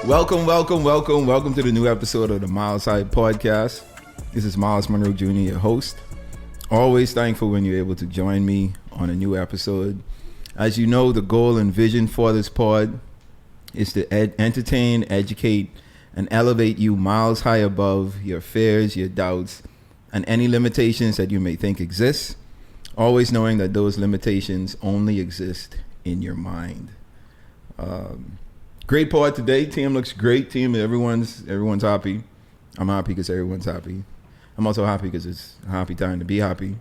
Welcome to the new episode of the Myles High Podcast. This is Myles Monroe Jr., your host. Always thankful when you're able to join me on a new episode. As you know, the goal and vision for this pod is to entertain, educate, and elevate you miles high above your fears, your doubts, and any limitations that you may think exist. Always knowing that those limitations only exist in your mind. Great pod today. Team looks great. Team, everyone's happy. I'm happy because everyone's happy. I'm also happy because it's a happy time to be happy.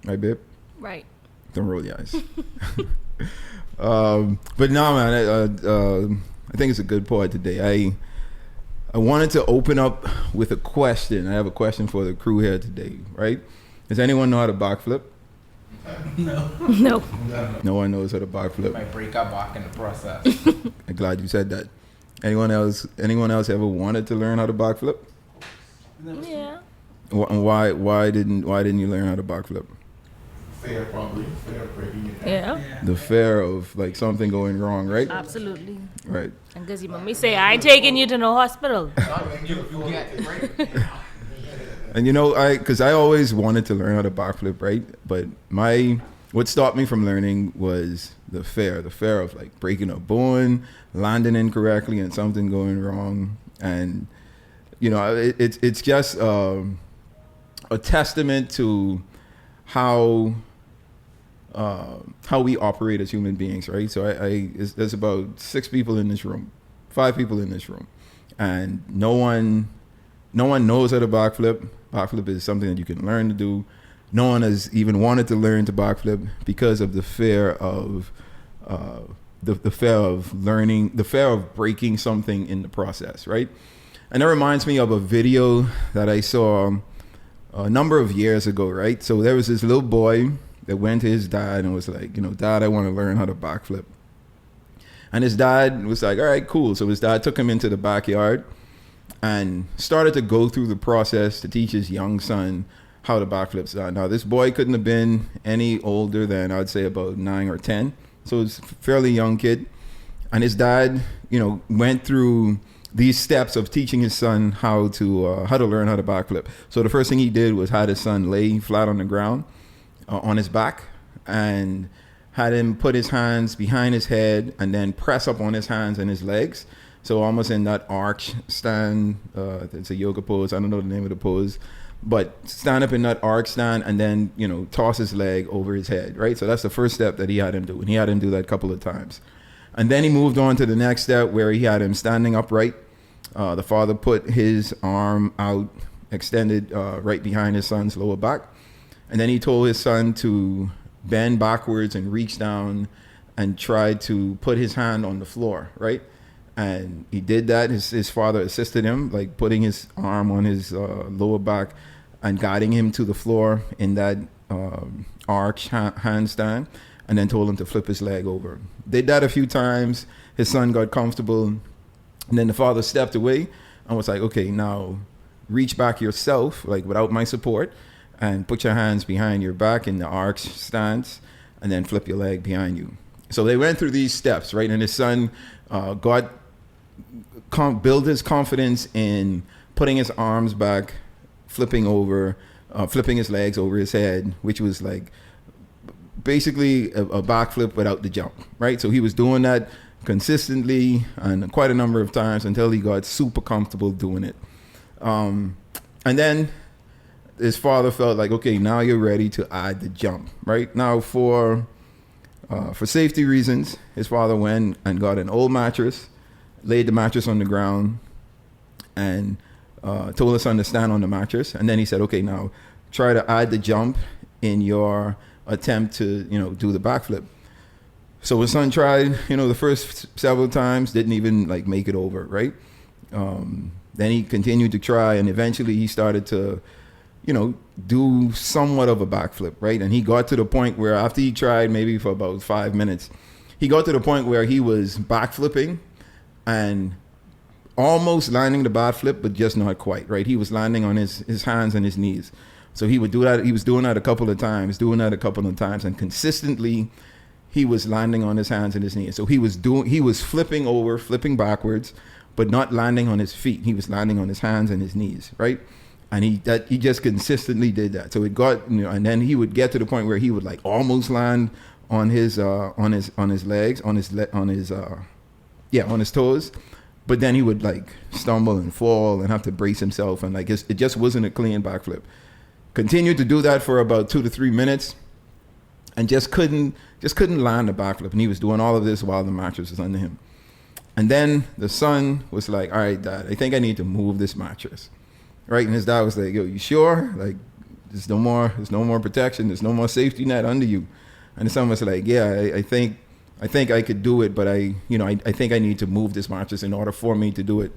Right, babe? Right. Don't roll your eyes. But no, man, I think it's a good pod today. I wanted to open up with a question. I have a question for the crew here today, right? Does anyone know how to backflip? No. No one knows how to backflip. Might break our back in the process. I'm glad you said that. Anyone else ever wanted to learn how to backflip? Yeah. Why didn't you learn how to backflip? Fear, probably. Fear of breaking your neck. Yeah. The fear of like something going wrong, right? Absolutely. Right. And because your mommy say, I ain't taking you to no hospital. You get break. And you know, because I always wanted to learn how to backflip, right? But what stopped me from learning was the fear of like breaking a bone, landing incorrectly, and something going wrong. And you know, it's just a testament to how we operate as human beings, right? So there's about 5 people in this room, and no one knows how to backflip. Backflip is something that you can learn to do. No one has even wanted to learn to backflip because of the fear of the fear of learning, the fear of breaking something in the process, right? And that reminds me of a video that I saw a number of years ago, right? So there was this little boy that went to his dad and was like, Dad, I want to learn how to backflip. And his dad was like, all right, cool. So his dad took him into the backyard and started to go through the process to teach his young son how to backflip. Now, this boy couldn't have been any older than, I'd say, about 9 or 10. So it's a fairly young kid. And his dad, went through these steps of teaching his son how to learn how to backflip. So the first thing he did was had his son lay flat on the ground on his back and had him put his hands behind his head and then press up on his hands and his legs. So almost in that arch stand, it's a yoga pose. I don't know the name of the pose, but stand up in that arch stand and then, toss his leg over his head, right? So that's the first step that he had him do. And he had him do that a couple of times. And then he moved on to the next step where he had him standing upright. The father put his arm out, extended right behind his son's lower back. And then he told his son to bend backwards and reach down and try to put his hand on the floor, right? And he did that. His father assisted him, like putting his arm on his lower back and guiding him to the floor in that arch handstand, and then told him to flip his leg over. Did that a few times. His son got comfortable. And then the father stepped away and was like, okay, now reach back yourself, like without my support, and put your hands behind your back in the arch stance, and then flip your leg behind you. So they went through these steps, right? And his son build his confidence in putting his arms back, flipping his legs over his head, which was like basically a backflip without the jump, right? So he was doing that consistently and quite a number of times until he got super comfortable doing it. And then his father felt like, okay, now you're ready to add the jump, right? Now for safety reasons, his father went and got an old mattress, laid the mattress on the ground, and told his son to stand on the mattress. And then he said, okay, now try to add the jump in your attempt to, do the backflip. So his son tried, the first several times, didn't even like make it over, right? Then he continued to try, and eventually he started to, do somewhat of a backflip, right? And he got to the point where after he tried maybe for about 5 minutes, he got to the point where he was backflipping and almost landing the backflip, but just not quite, right? He was landing on his hands and his knees. So he would do that. He was doing that a couple of times, and consistently he was landing on his hands and his knees. So he was flipping backwards, but not landing on his feet. He was landing on his hands and his knees, right? And he just consistently did that. So it got, and then he would get to the point where he would like almost land on his legs, on his toes, but then he would like stumble and fall and have to brace himself, and like it just wasn't a clean backflip. Continued to do that for about 2 to 3 minutes, and just couldn't land the backflip. And he was doing all of this while the mattress was under him. And then the son was like, "All right, Dad, I think I need to move this mattress." Right, and his dad was like, "Yo, you sure? Like, there's no more protection. There's no more safety net under you." And the son was like, "Yeah, I think I could do it, but I think I need to move this mattress in order for me to do it."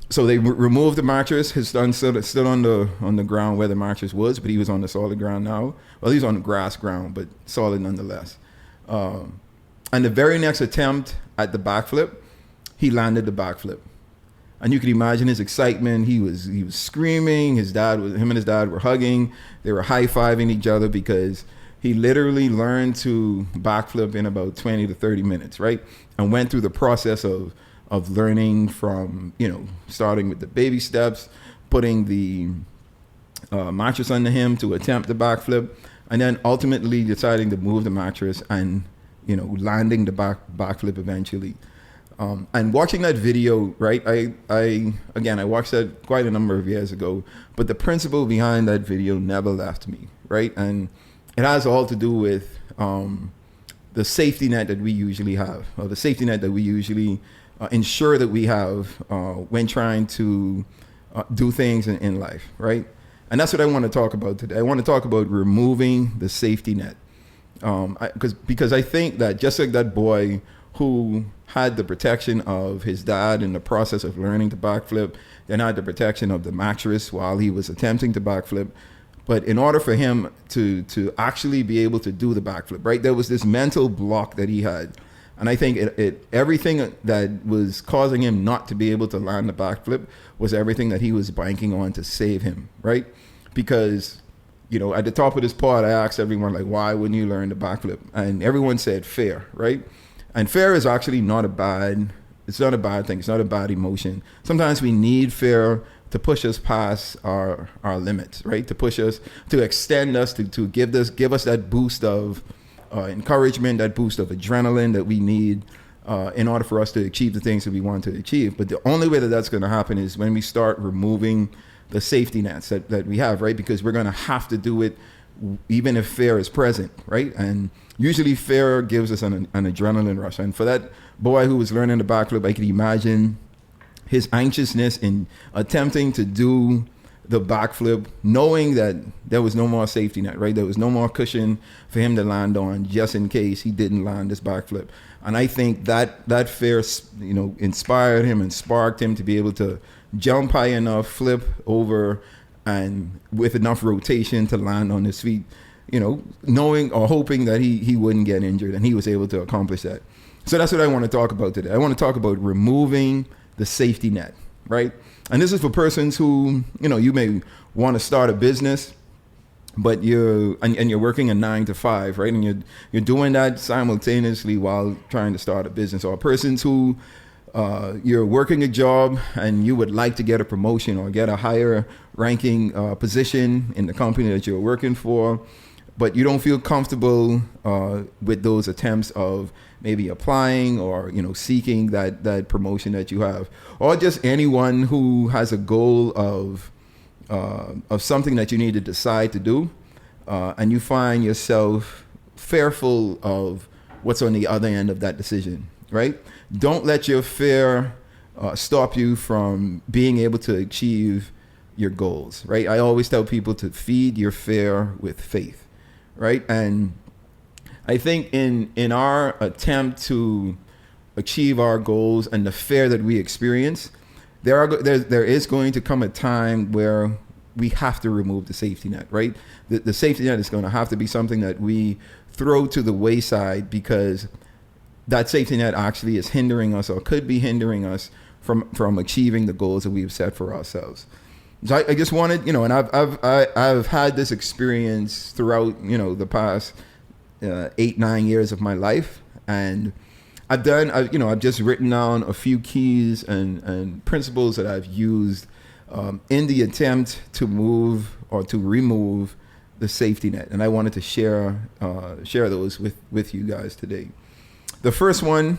So they removed the mattress. His son stood on the ground where the mattress was, but he was on the solid ground now. Well, he was on the grass ground, but solid nonetheless. And the very next attempt at the backflip, he landed the backflip. And you could imagine his excitement. He was screaming. Him and his dad were hugging. They were high-fiving each other because he literally learned to backflip in about 20 to 30 minutes, right? And went through the process of learning from, starting with the baby steps, putting the mattress under him to attempt the backflip, and then ultimately deciding to move the mattress and, landing the backflip eventually. And watching that video, right, I watched that quite a number of years ago, but the principle behind that video never left me, right? And it has all to do with the safety net that we usually have, or the safety net that we usually ensure that we have when trying to do things in life, right? And that's what I want to talk about today. I want to talk about removing the safety net. Because I think that just like that boy who had the protection of his dad in the process of learning to backflip, then had the protection of the mattress while he was attempting to backflip. But in order for him to actually be able to do the backflip, right, there was this mental block that he had. And I think everything that was causing him not to be able to land the backflip was everything that he was banking on to save him, right? Because, at the top of this pod, I asked everyone, like, why wouldn't you learn the backflip? And everyone said fear, right? And fear is actually not a bad thing. It's not a bad emotion. Sometimes we need fear to push us past our limits, right? To push us, to extend us, to give us that boost of encouragement, that boost of adrenaline that we need in order for us to achieve the things that we want to achieve. But the only way that that's going to happen is when we start removing the safety nets that we have, right? Because we're going to have to do it even if fear is present, right? And usually fear gives us an adrenaline rush. And for that boy who was learning the backflip, I could imagine his anxiousness in attempting to do the backflip, knowing that there was no more safety net, right? There was no more cushion for him to land on just in case he didn't land this backflip. And I think that fear, inspired him and sparked him to be able to jump high enough, flip over, and with enough rotation to land on his feet, knowing or hoping that he wouldn't get injured, and he was able to accomplish that. So that's what I want to talk about today. I want to talk about removing the safety net, right? And this is for persons who, you may want to start a business, but you're working a 9 to 5, right? And you're doing that simultaneously while trying to start a business. Or persons who you're working a job and you would like to get a promotion or get a higher ranking position in the company that you're working for, but you don't feel comfortable with those attempts of maybe applying or seeking that promotion that you have. Or just anyone who has a goal of something that you need to decide to do, and you find yourself fearful of what's on the other end of that decision, right? Don't let your fear stop you from being able to achieve your goals, right? I always tell people to feed your fear with faith, right? And I think in our attempt to achieve our goals and the fear that we experience, there is going to come a time where we have to remove the safety net, right? The safety net is going to have to be something that we throw to the wayside, because that safety net actually is hindering us, or could be hindering us from achieving the goals that we've set for ourselves. So I just wanted, and I've had this experience throughout, the past 8-9 years of my life, and I've just written down a few keys and principles that I've used in the attempt to move or to remove the safety net, and I wanted to share those with you guys today. The first one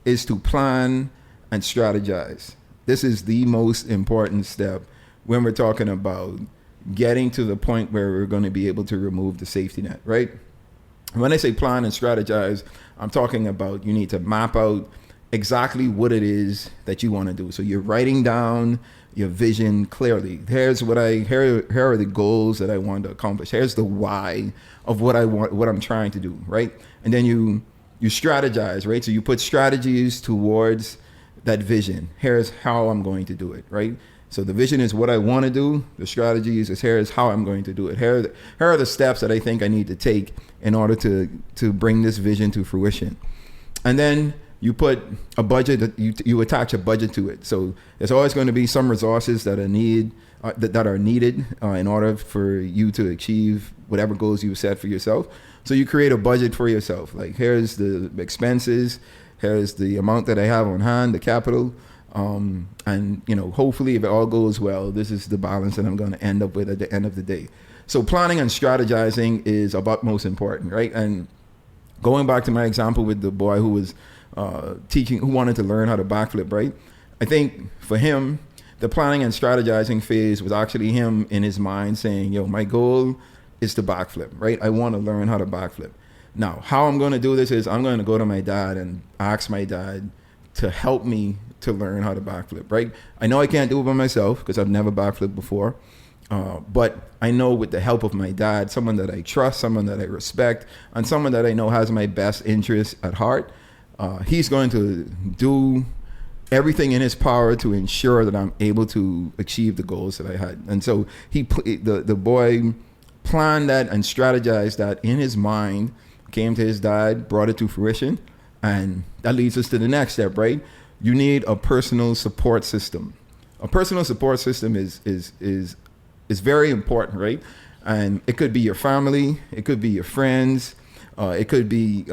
is to plan and strategize. This is the most important step when we're talking about getting to the point where we're going to be able to remove the safety net, right? When I say plan and strategize, I'm talking about you need to map out exactly what it is that you want to do. So you're writing down your vision clearly. Here are the goals that I want to accomplish. Here's the why of what I'm trying to do, right? And then you strategize, right? So you put strategies towards that vision. Here's how I'm going to do it, right? So the vision is what I want to do. The strategies is here's how I'm going to do it. Here are the steps that I think I need to take in order to bring this vision to fruition. And then you put a budget, you attach a budget to it. So there's always going to be some resources that are needed in order for you to achieve whatever goals you set for yourself. So you create a budget for yourself. Like here's the expenses, here's the amount that I have on hand, the capital, and hopefully if it all goes well, this is the balance that I'm going to end up with at the end of the day. So planning and strategizing is of utmost important, right? And going back to my example with the boy who was who wanted to learn how to backflip, right? I think for him, the planning and strategizing phase was actually him in his mind saying, my goal is to backflip, right? I want to learn how to backflip. Now, how I'm going to do this is I'm going to go to my dad and ask my dad to help me to learn how to backflip, right? I know I can't do it by myself because I've never backflipped before. But I know with the help of my dad, someone that I trust, someone that I respect, and someone that I know has my best interests at heart, he's going to do everything in his power to ensure that I'm able to achieve the goals that I had. And so the boy planned that and strategized that in his mind, came to his dad, brought it to fruition, and that leads us to the next step, right? You need a personal support system. A personal support system is very important, right? And it could be your family, it could be your friends, it could be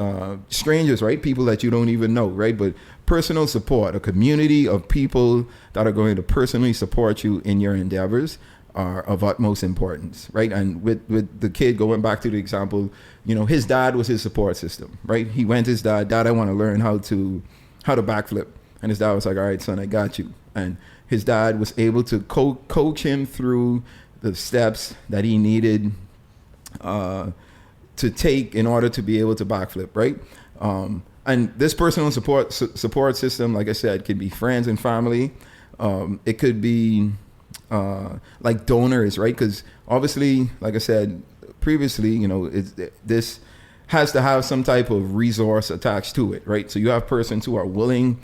strangers, right? People that you don't even know, right? But personal support, a community of people that are going to personally support you in your endeavors are of utmost importance, right? And with the kid, going back to the example, his dad was his support system, right? He went to his dad, I want to learn how to backflip. And his dad was like, all right, son, I got you. And his dad was able to coach him through the steps that he needed to take in order to be able to backflip, right? And this personal support system, like I said, could be friends and family. It could be like donors, right? Because obviously, like I said previously, this has to have some type of resource attached to it, right? So you have persons who are willing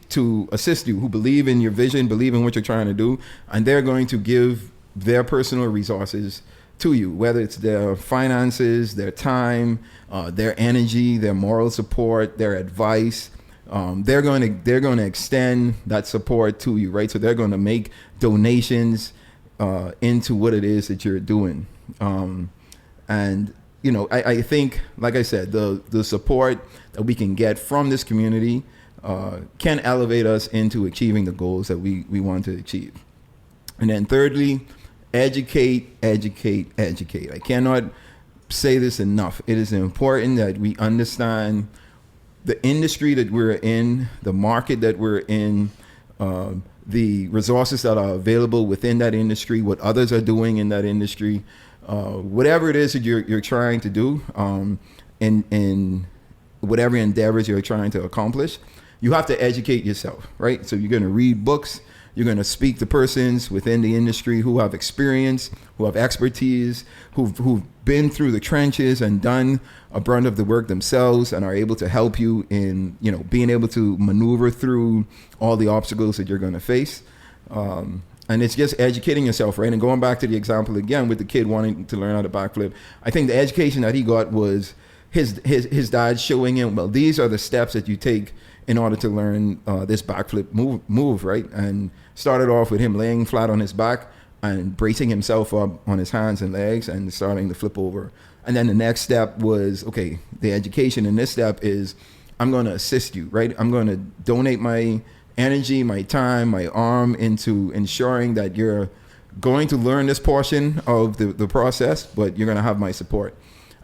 to assist you, who believe in your vision, believe in what you're trying to do, and they're going to give their personal resources to you, whether it's their finances, their time, their energy, their moral support, their advice. They're going to extend that support to you, right? So they're going to make donations into what it is that you're doing. And I think, like I said, the support that we can get from this community can elevate us into achieving the goals that we want to achieve. And then thirdly, educate. I cannot say this enough. It is important that we understand the industry that we're in, the market that we're in, the resources that are available within that industry, what others are doing in that industry, whatever it is that you're trying to do, in whatever endeavors you're trying to accomplish. You have to educate yourself, right? So you're going to read books. You're going to speak to persons within the industry who have experience, who have expertise, who've been through the trenches and done a brunt of the work themselves and are able to help you in, being able to maneuver through all the obstacles that you're going to face. And it's just educating yourself, right? And going back to the example again with the kid wanting to learn how to backflip, I think the education that he got was his dad showing him, well, these are the steps that you take in order to learn this backflip move, right? And started off with him laying flat on his back and bracing himself up on his hands and legs and starting to flip over. And then the next step was, okay, the education in this step is I'm going to assist you, right? I'm going to donate my energy, my time, my arm into ensuring that you're going to learn this portion of the process, but you're going to have my support.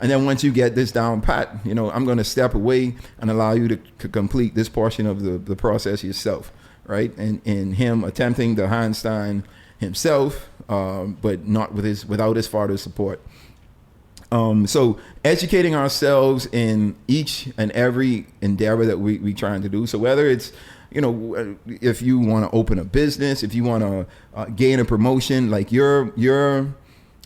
And then once you get this down pat, I'm going to step away and allow you to complete this portion of the process yourself, right? And in him attempting the handstand himself, but not without his father's support. So educating ourselves in each and every endeavor that we trying to do. So whether it's, if you want to open a business, if you want to gain a promotion, like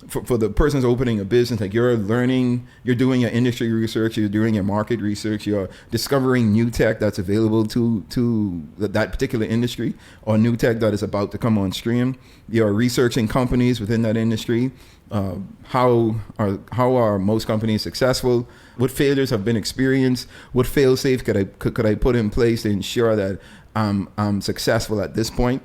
for the person's opening a business, like you're learning, you're doing your industry research, you're doing your market research, you're discovering new tech that's available to that particular industry, or new tech that is about to come on stream. You're researching companies within that industry. How are most companies successful? What failures have been experienced? What fail-safe could I put in place to ensure that I'm successful at this point?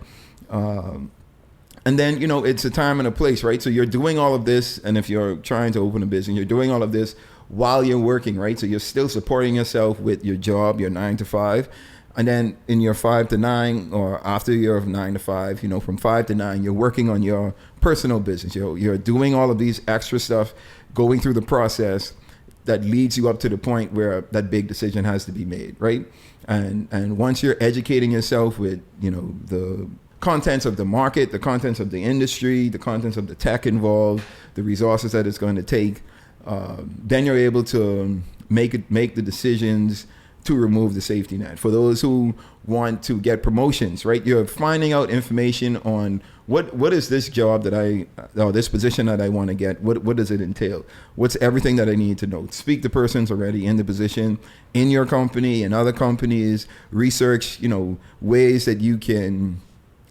And then, it's a time and a place, right? So you're doing all of this, and if you're trying to open a business, you're doing all of this while you're working, right? So you're still supporting yourself with your job, your 9 to 5. And then in your 5 to 9, or after your 9 to 5, from 5 to 9, you're working on your personal business. You're doing all of these extra stuff, going through the process that leads you up to the point where that big decision has to be made, right? And once you're educating yourself with, the contents of the market, the contents of the industry, the contents of the tech involved, the resources that it's going to take, then you're able to make the decisions to remove the safety net. For those who want to get promotions, right? You're finding out information on what is this job this position that I want to get? What does it entail? What's everything that I need to know? Speak to persons already in the position, in your company and other companies. Research, ways that you can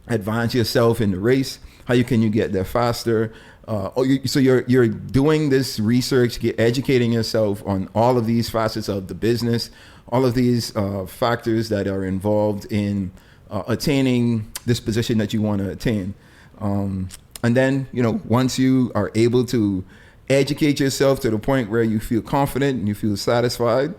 advance yourself in the race. How can you get there faster? So you're doing this research, educating yourself on all of these facets of the business, all of these factors that are involved in attaining this position that you want to attain. And then, once you are able to educate yourself to the point where you feel confident and you feel satisfied,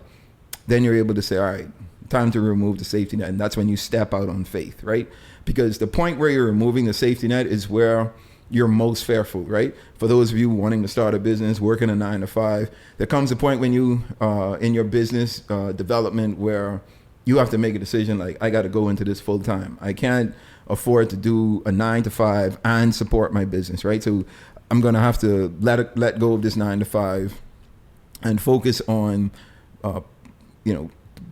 then you're able to say, all right, time to remove the safety net. And that's when you step out on faith, right? Because the point where you're removing the safety net is where you're most fearful, right? For those of you wanting to start a business, working a 9 to 5, there comes a point when you, in your business development, where you have to make a decision like, I got to go into this full time. I can't afford to do a 9 to 5 and support my business, right? So I'm going to have to let go of this 9 to 5 and focus on,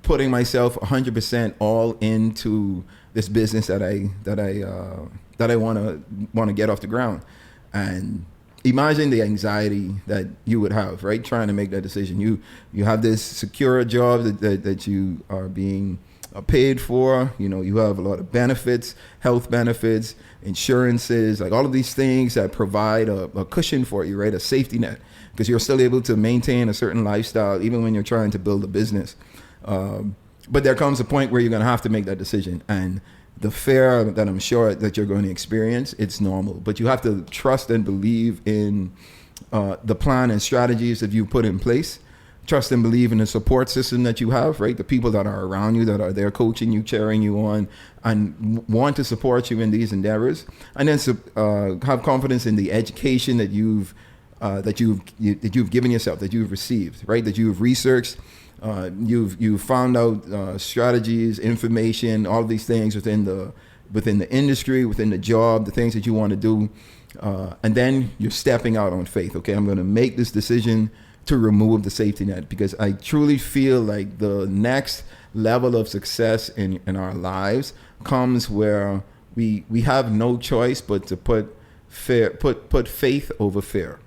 putting myself 100% all into this business that I want to get off the ground. And imagine the anxiety that you would have, right? Trying to make that decision. You have this secure job that you are being paid for. You have a lot of benefits, health benefits, insurances, like all of these things that provide a cushion for you, right? A safety net, because you're still able to maintain a certain lifestyle even when you're trying to build a business. But there comes a point where you're going to have to make that decision. And the fear that I'm sure that you're going to experience, it's normal. But you have to trust and believe in the plan and strategies that you put in place. Trust and believe in the support system that you have, right? The people that are around you, that are there coaching you, cheering you on, and want to support you in these endeavors. And then have confidence in the education that you've given yourself, that you've received, right? That you've researched. You've found out strategies, information, all of these things within the industry, within the job, the things that you want to do, and then you're stepping out on faith. Okay, I'm going to make this decision to remove the safety net, because I truly feel like the next level of success in our lives comes where we have no choice but to put faith over fear.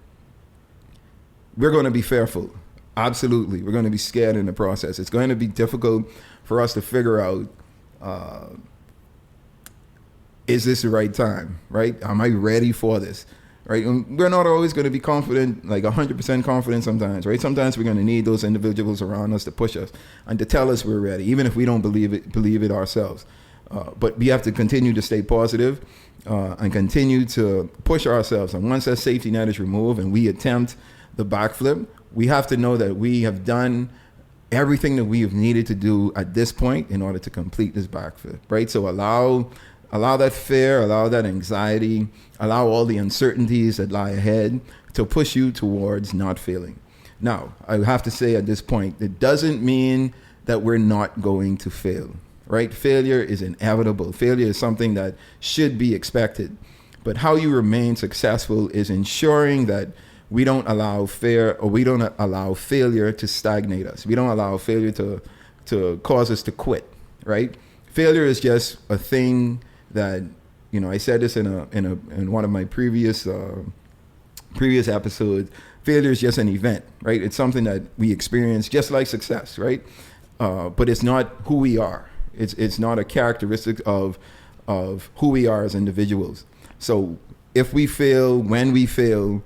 We're going to be fearful. Absolutely. We're going to be scared in the process. It's going to be difficult for us to figure out, is this the right time, right? Am I ready for this, right? And we're not always going to be confident, like 100% confident sometimes, right? Sometimes we're going to need those individuals around us to push us and to tell us we're ready, even if we don't believe it ourselves. But we have to continue to stay positive and continue to push ourselves. And once that safety net is removed and we attempt the backflip, we have to know that we have done everything that we have needed to do at this point in order to complete this backflip, right? So allow that fear, allow that anxiety, allow all the uncertainties that lie ahead to push you towards not failing. Now, I have to say at this point, it doesn't mean that we're not going to fail, right? Failure is inevitable. Failure is something that should be expected. But how you remain successful is ensuring that we don't allow fear, or we don't allow failure to stagnate us. We don't allow failure to cause us to quit, right? Failure is just a thing that, you know, I said this in one of my previous episodes. Failure is just an event, right? It's something that we experience just like success, right? But it's not who we are. It's not a characteristic of who we are as individuals. So if we fail, when we fail,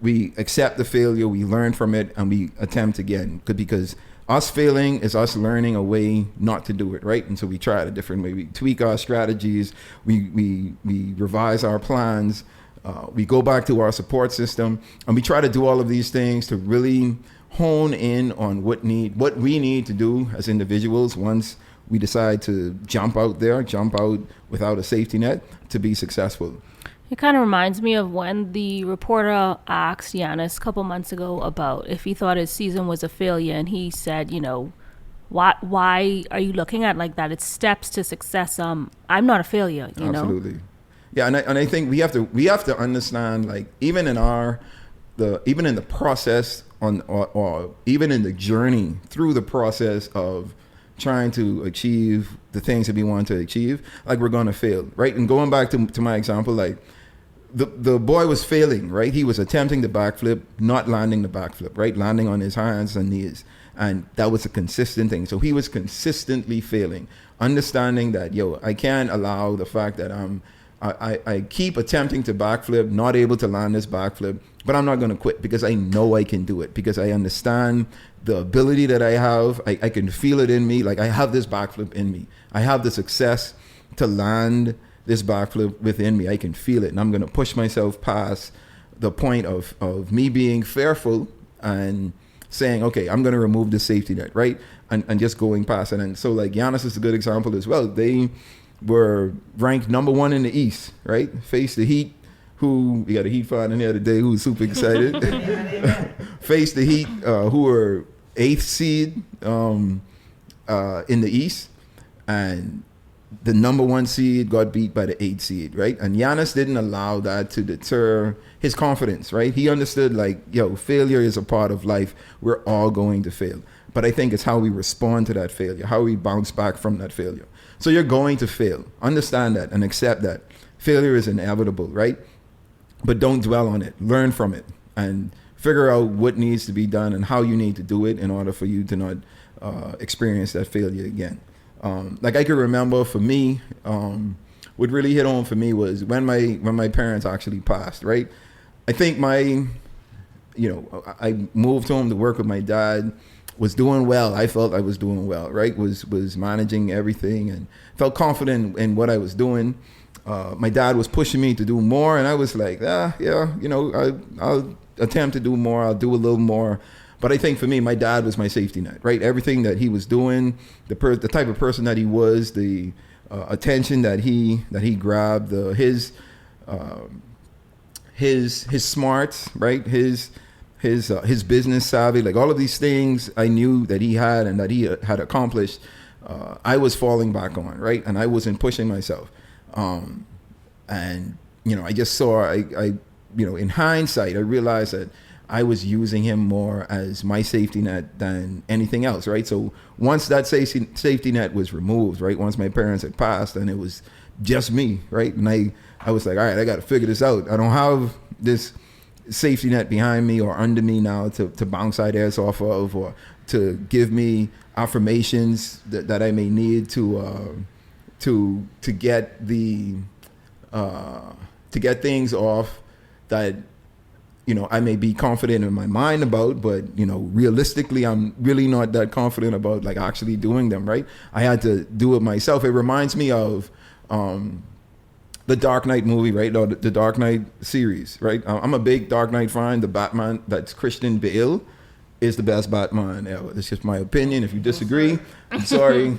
we accept the failure, we learn from it, and we attempt again. Because us failing is us learning a way not to do it, right? And so we try it a different way. We tweak our strategies, we revise our plans, we go back to our support system, and we try to do all of these things to really hone in on what we need to do as individuals once we decide to jump out without a safety net to be successful. It kind of reminds me of when the reporter asked Giannis a couple months ago about if he thought his season was a failure, and he said, you know, why are you looking at it like that? It's steps to success. I'm not a failure, you know? Absolutely. Yeah, and I think we have to understand, like, even in the process or even in the journey through the process of trying to achieve the things that we want to achieve, like, we're going to fail, right? And going back to my example, like, the boy was failing, right? He was attempting the backflip, not landing the backflip, right? Landing on his hands and knees. And that was a consistent thing. So he was consistently failing, understanding that, I can't allow the fact that I keep attempting to backflip, not able to land this backflip, but I'm not going to quit because I know I can do it, because I understand the ability that I have. I can feel it in me. Like, I have this backflip in me. I have the success to land this backflip within me. I can feel it, and I'm going to push myself past the point of me being fearful and saying, okay, I'm going to remove the safety net, right? And just going past it. And so, like, Giannis is a good example as well. They were ranked number 1 in the East, right? Faced the Heat, who, we got a Heat fan in here today who's super excited. Faced the Heat, who were 8th seed in the East, and the number 1 seed got beat by the 8th seed, right? And Giannis didn't allow that to deter his confidence, right? He understood, like, failure is a part of life. We're all going to fail. But I think it's how we respond to that failure, how we bounce back from that failure. So you're going to fail. Understand that and accept that. Failure is inevitable, right? But don't dwell on it. Learn from it and figure out what needs to be done and how you need to do it in order for you to not experience that failure again. Like, I can remember, for me, what really hit home for me was when my parents actually passed, right? I think I moved home to work with my dad, was doing well. I felt I was doing well, right? Was managing everything and felt confident in what I was doing. My dad was pushing me to do more, and I was like, I'll attempt to do more. I'll do a little more. But I think for me, my dad was my safety net, right? Everything that he was doing, the type of person that he was, the attention that he grabbed, his smarts, right? His business savvy, like, all of these things I knew that he had and that he had accomplished, I was falling back on, right? And I wasn't pushing myself. And I just saw, in hindsight, I realized that I was using him more as my safety net than anything else, right? So once that safety net was removed, right? Once my parents had passed, and it was just me, right? And I was like, all right, I got to figure this out. I don't have this safety net behind me or under me now to bounce ideas off of, or to give me affirmations that I may need to get to get things off that I may be confident in my mind about, but realistically I'm really not that confident about, like, actually doing them, right? I had to do it myself. It reminds me of the Dark Knight movie, right? Or the Dark Knight series, right? I'm a big Dark Knight fan. The Batman, that's Christian Bale. is the best Batman ever. It's just my opinion. If you disagree, I'm sorry.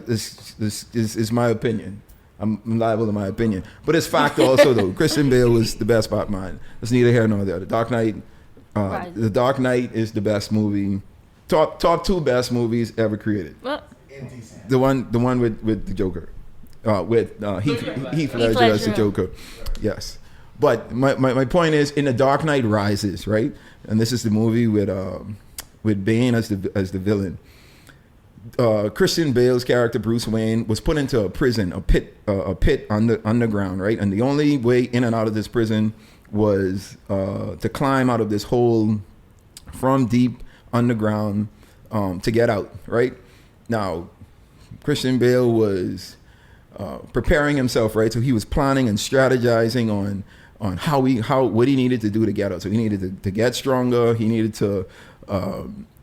This is my opinion. I'm liable to my opinion. But it's fact also, though. Christian Bale was the best Batman. It's neither here nor there. The Dark Knight, Right. The Dark Knight is the best movie. Top two best movies ever created. What? In DC. The one with the Joker, with Heath Ledger as the Joker. Yes, but my point is, in The Dark Knight Rises, right, and this is the movie with Bane as the villain. Christian Bale's character Bruce Wayne was put into a prison, a pit underground, right, and the only way in and out of this prison was to climb out of this hole from deep underground to get out, right? Now, Christian Bale was preparing himself, right? So he was planning and strategizing on what he needed to do to get out. So he needed to get stronger. He needed to,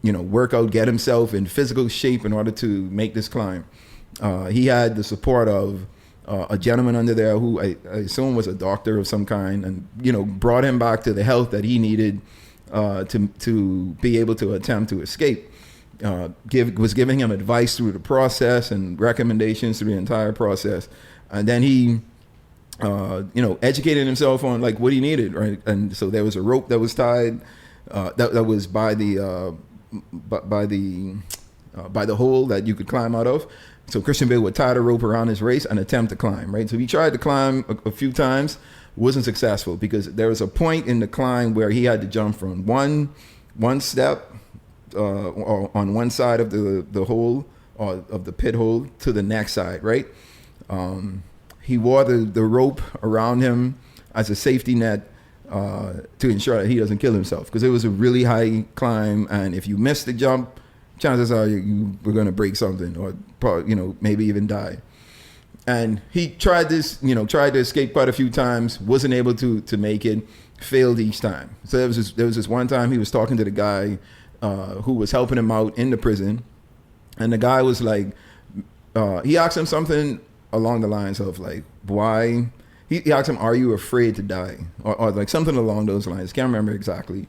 work out, get himself in physical shape in order to make this climb. He had the support of a gentleman under there who I assume was a doctor of some kind, and brought him back to the health that he needed to be able to attempt to escape. Was giving him advice through the process and recommendations through the entire process, and then he educated himself on like what he needed, right? And so there was a rope that was tied that was by the hole that you could climb out of. So Christian Bale would tie the rope around his waist and attempt to climb, right? So he tried to climb a few times, wasn't successful, because there was a point in the climb where he had to jump from one step on one side of the hole, or of the pit hole, to the next side, right? He wore the rope around him as a safety net to ensure that he doesn't kill himself, because it was a really high climb, and if you missed the jump, chances are you were going to break something, or probably, maybe even die. And he tried to escape quite a few times, wasn't able to make it, failed each time. So there was this one time he was talking to the guy who was helping him out in the prison, and the guy was like, he asked him something along the lines of like, why? He asked him, "Are you afraid to die?" or like something along those lines. Can't remember exactly.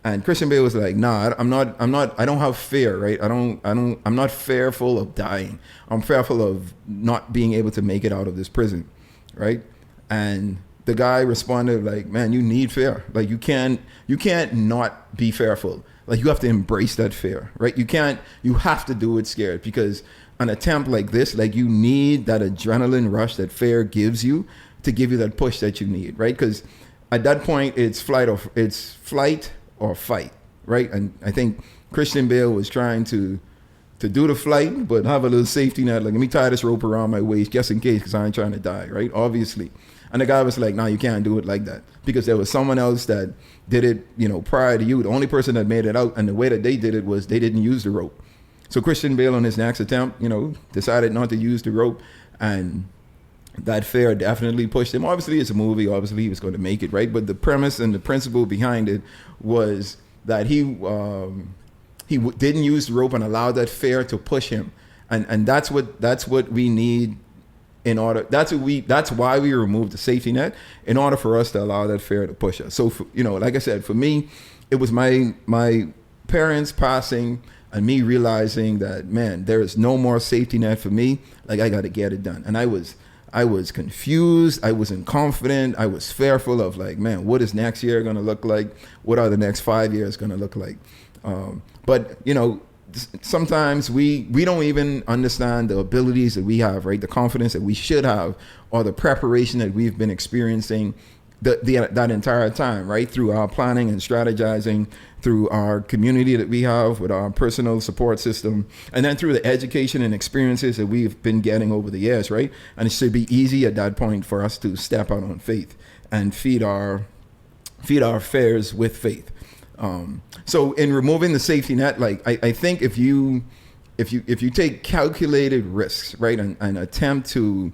And Christian Bale was like, "Nah, I'm not. I don't have fear, right? I'm not fearful of dying. I'm fearful of not being able to make it out of this prison, right?" And the guy responded like, "Man, you need fear. Like you can't not be fearful. Like you have to embrace that fear, right? You have to do it scared, because an attempt like this, like you need that adrenaline rush that fear gives you to give you that push that you need, right? Because at that point, it's flight or fight, right? And I think Christian Bale was trying to do the flight, but have a little safety net. Like, let me tie this rope around my waist just in case, because I ain't trying to die, right? Obviously. And the guy was like, "No, you can't do it like that," because there was someone else that did it, prior to you. The only person that made it out, and the way that they did it was they didn't use the rope. So Christian Bale on his next attempt, decided not to use the rope, and that fear definitely pushed him. Obviously, it's a movie. Obviously, he was going to make it, right? But the premise and the principle behind it was that he didn't use the rope and allowed that fear to push him, and that's what we need in order. That's why we removed the safety net, in order for us to allow that fear to push us. So, like I said, for me, it was my parents passing and me realizing that, man, there is no more safety net for me. Like, I got to get it done, and I was confused. I wasn't confident. I was fearful of like, man, what is next year going to look like? What are the next 5 years going to look like? But sometimes we don't even understand the abilities that we have, right? The confidence that we should have, or the preparation that we've been experiencing that entire time, right? Through our planning and strategizing, through our community that we have with our personal support system, and then through the education and experiences that we've been getting over the years, right? And it should be easy at that point for us to step out on faith and feed our fears with faith. So in removing the safety net, like I think if you take calculated risks, right, and attempt to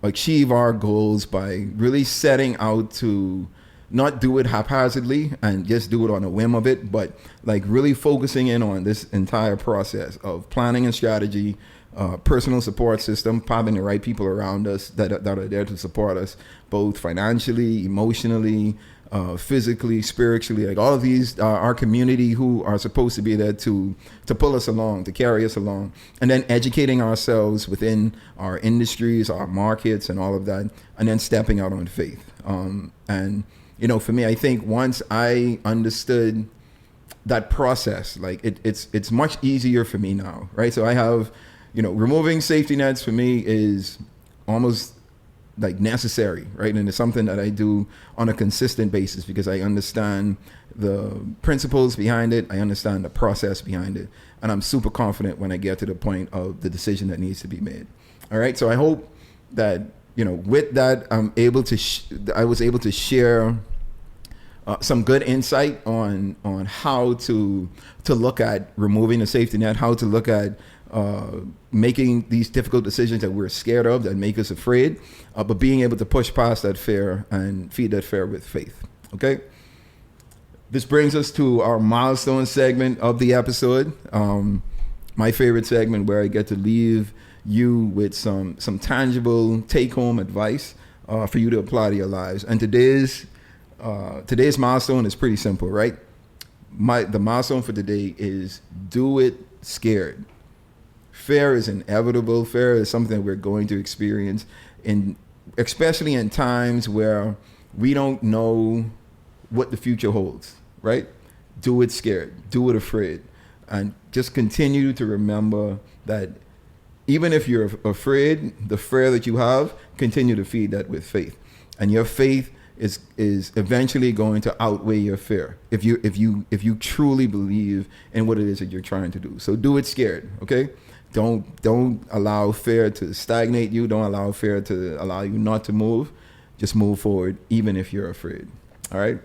achieve our goals by really setting out to not do it haphazardly and just do it on a whim of it, but like really focusing in on this entire process of planning and strategy, personal support system, having the right people around us that are there to support us, both financially, emotionally, physically, spiritually, like all of these are our community who are supposed to be there to pull us along, to carry us along, and then educating ourselves within our industries, our markets, and all of that, and then stepping out on faith. And for me, I think once I understood that process, like it's much easier for me now, right? So I have, removing safety nets for me is almost like necessary, right? And it's something that I do on a consistent basis because I understand the principles behind it. I understand the process behind it. And I'm super confident when I get to the point of the decision that needs to be made. All right. So I hope that, with that, I was able to share some good insight on how to look at removing the safety net, how to look at making these difficult decisions that we're scared of, that make us afraid, but being able to push past that fear and feed that fear with faith. Okay. This brings us to our milestone segment of the episode. My favorite segment, where I get to leave you with some tangible take-home advice for you to apply to your lives. And today's milestone is pretty simple, right? The milestone for today is do it scared. Fear is inevitable. Fear is something that we're going to experience, especially in times where we don't know what the future holds, right? Do it scared. Do it afraid. And just continue to remember that even if you're afraid, the fear that you have, continue to feed that with faith. And your faith is eventually going to outweigh your fear if you truly believe in what it is that you're trying to do. So do it scared, okay? Don't allow fear to stagnate you. Don't allow fear to allow you not to move. Just move forward, even if you're afraid. All right?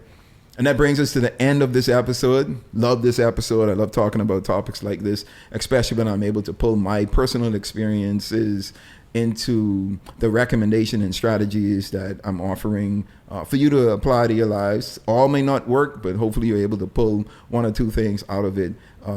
And that brings us to the end of this episode. Love this episode. I love talking about topics like this, especially when I'm able to pull my personal experiences into the recommendation and strategies that I'm offering for you to apply to your lives. All may not work, but hopefully you're able to pull one or two things out of it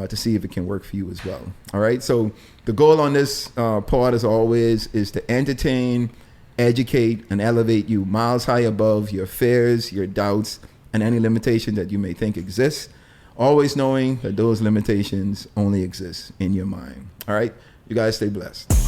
to see if it can work for you as well. All right. So the goal on this pod, as always, is to entertain, educate, and elevate you miles high above your fears, your doubts, and any limitation that you may think exists. Always knowing that those limitations only exist in your mind. All right. You guys stay blessed.